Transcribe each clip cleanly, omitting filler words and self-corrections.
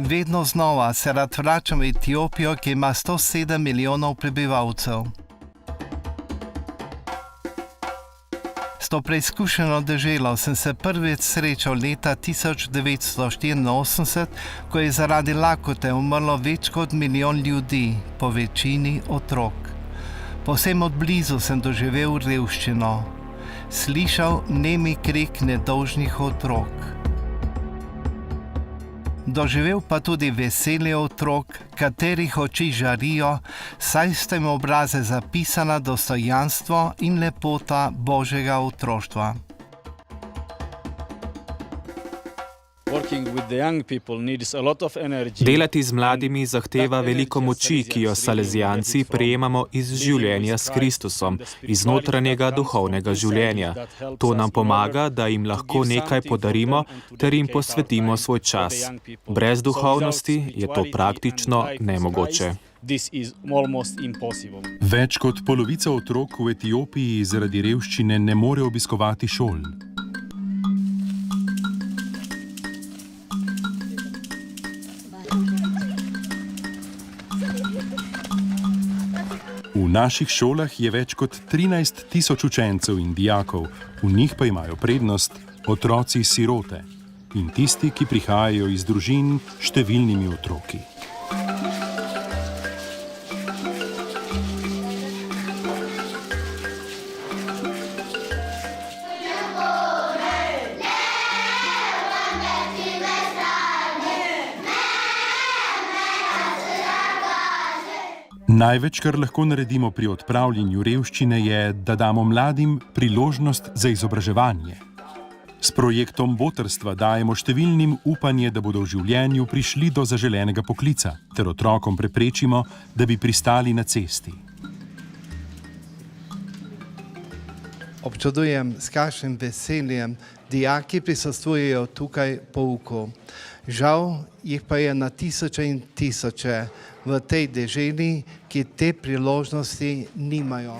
vedno znova se rad vračam v Etiopijo, ki ima 107 milijonov prebivalcev. S to preizkušeno deželo sem se prvič srečal leta 1984, ko je zaradi lakote umrlo več kot 1 milijon ljudi, po večini otrok. Povsem od blizu sem doživel revščino. Slišal nemi krik nedolžnih otrok. Doživel pa tudi veselje otrok, katerih oči žarijo, saj sta jim obraze zapisana dostojanstvo in lepota Božjega otroštva. Delati z mladimi zahteva veliko moči, ki jo salezijanci prejemamo iz življenja s Kristusom, iz notranjega duhovnega življenja. To nam pomaga, da jim lahko nekaj podarimo ter jim posvetimo svoj čas. Brez duhovnosti je to praktično nemogoče. Več kot polovica otrok v Etiopiji zaradi revščine ne more obiskovati šol. V naših šolah je več kot 13 tisoč učencev in dijakov, v njih pa imajo prednost otroci sirote in tisti, ki prihajajo iz družin s številnimi otroki. Največ, kar lahko naredimo pri odpravljanju revščine, je, da damo mladim priložnost za izobraževanje. S projektom Botrstva dajemo številnim upanje, da bodo v življenju prišli do zaželenega poklica, ter otrokom preprečimo, da bi pristali na cesti. Občudujem, s kakšnim veseljem dijaki prisostvujejo tukaj pouku. Žal jih pa je na tisoče in tisoče v tej deželi, ki te priložnosti nimajo.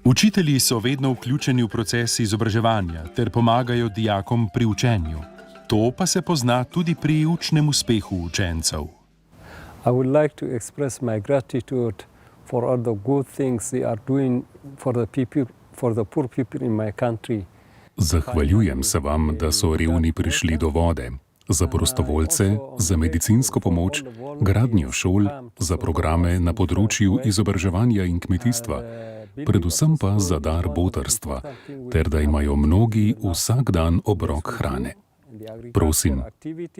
Učitelji so vedno vključeni v proces izobraževanja ter pomagajo dijakom pri učenju. To pa se pozna tudi pri učnem uspehu učencev. I would like to express my gratitude for all the good things they are doing for the people, for the poor people in my country. Zahvaljujem se vam, da so revni prišli do vode, za prostovoljce, za medicinsko pomoč, gradnjo šol, za programe na področju izobraževanja in kmetijstva, predvsem pa za dar botrstva, ter da imajo mnogi vsak dan obrok hrane. Prosim,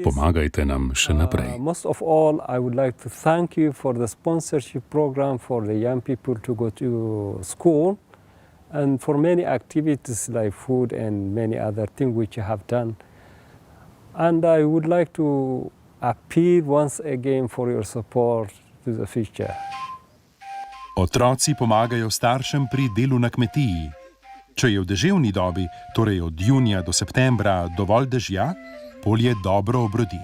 pomagajte nam še naprej. Most of all, I would like to thank you for the sponsorship program for the young people to go to school. And for many activities like food and many other things which you have done. And I would like to appeal once again for your support to the future. Otroci pomagajo staršem pri delu na kmetiji. Če je v deževni dobi, torej od junija do septembra, dovolj dežja, polje dobro obrodi.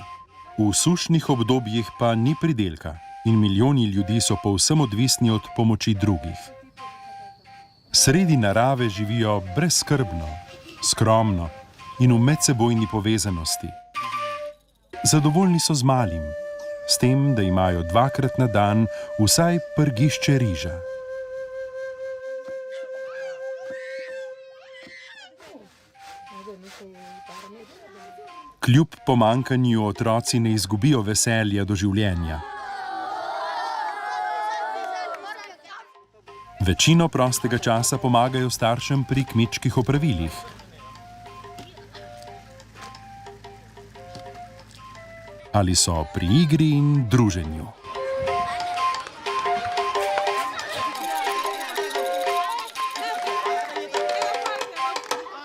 V sušnih obdobjih pa ni pridelka in milijoni ljudi so povsem odvisni od pomoči drugih. Sredi narave živijo brezskrbno, skromno in v medsebojni povezanosti. Zadovoljni so z malim, s tem, da imajo 2-krat na dan vsaj prgišče riža. Kljub pomanjkanju otroci ne izgubijo veselja do življenja. Večino prostega časa pomagajo staršem pri kmečkih opravilih. Ali so pri igri in druženju.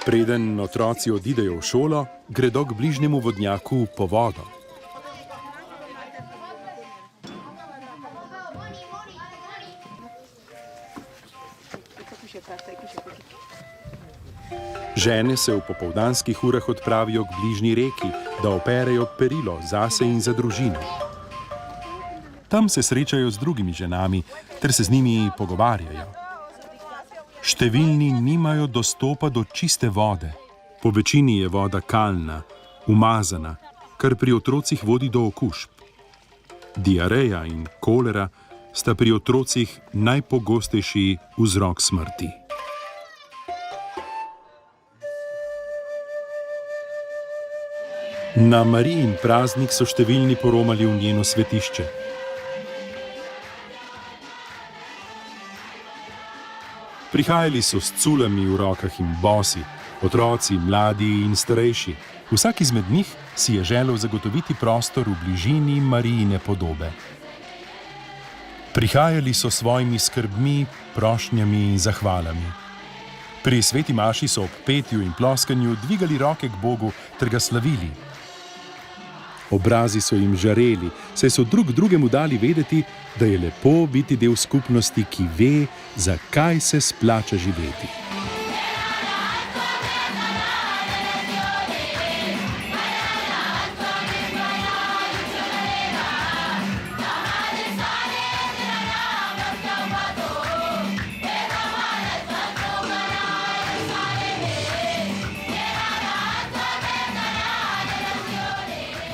Preden otroci odidejo v šolo, gredo k bližnjemu vodnjaku po vodo. Žene se v popoldanskih urah odpravijo k bližnji reki, da operejo perilo zase in za družino. Tam se srečajo z drugimi ženami, ter se z njimi pogovarjajo. Številni nimajo dostopa do čiste vode, Po večini je voda kalna, umazana, kar pri otrocih vodi do okužb. Diareja in kolera sta pri otrocih najpogostejši vzrok smrti. Na Marijin praznik so številni poromali v njeno svetišče. Prihajali so s culami v rokah in bosi, otroci, mladi in starejši. Vsak izmed njih si je želel zagotoviti prostor v bližini Marijine podobe. Prihajali so s svojimi skrbmi, prošnjami in zahvalami. Pri sveti maši so ob petju in ploskanju dvigali roke k Bogu ter ga slavili. Obrazi so jim žareli, saj so drug drugemu dali vedeti, da je lepo biti del skupnosti, ki ve, zakaj se splača živeti.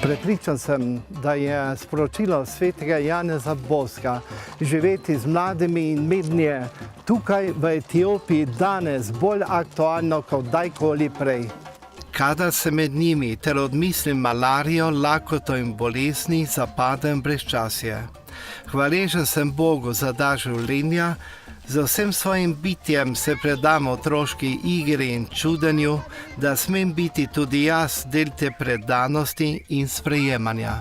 Prepričan sem, da je sporočilo svetega Janeza Boska živeti z mladimi in mednje tukaj v Etiopiji danes bolj aktualno kot kdajkoli prej. Kadar se med njimi ter odmislim malarijo, lakoto in bolezni, zapadem brezčasje. Hvaležen sem Bogu za dar življenja, z vsem svojim bitjem se predam otroški igri in čudenju, da smem biti tudi jaz del te predanosti in sprejemanja.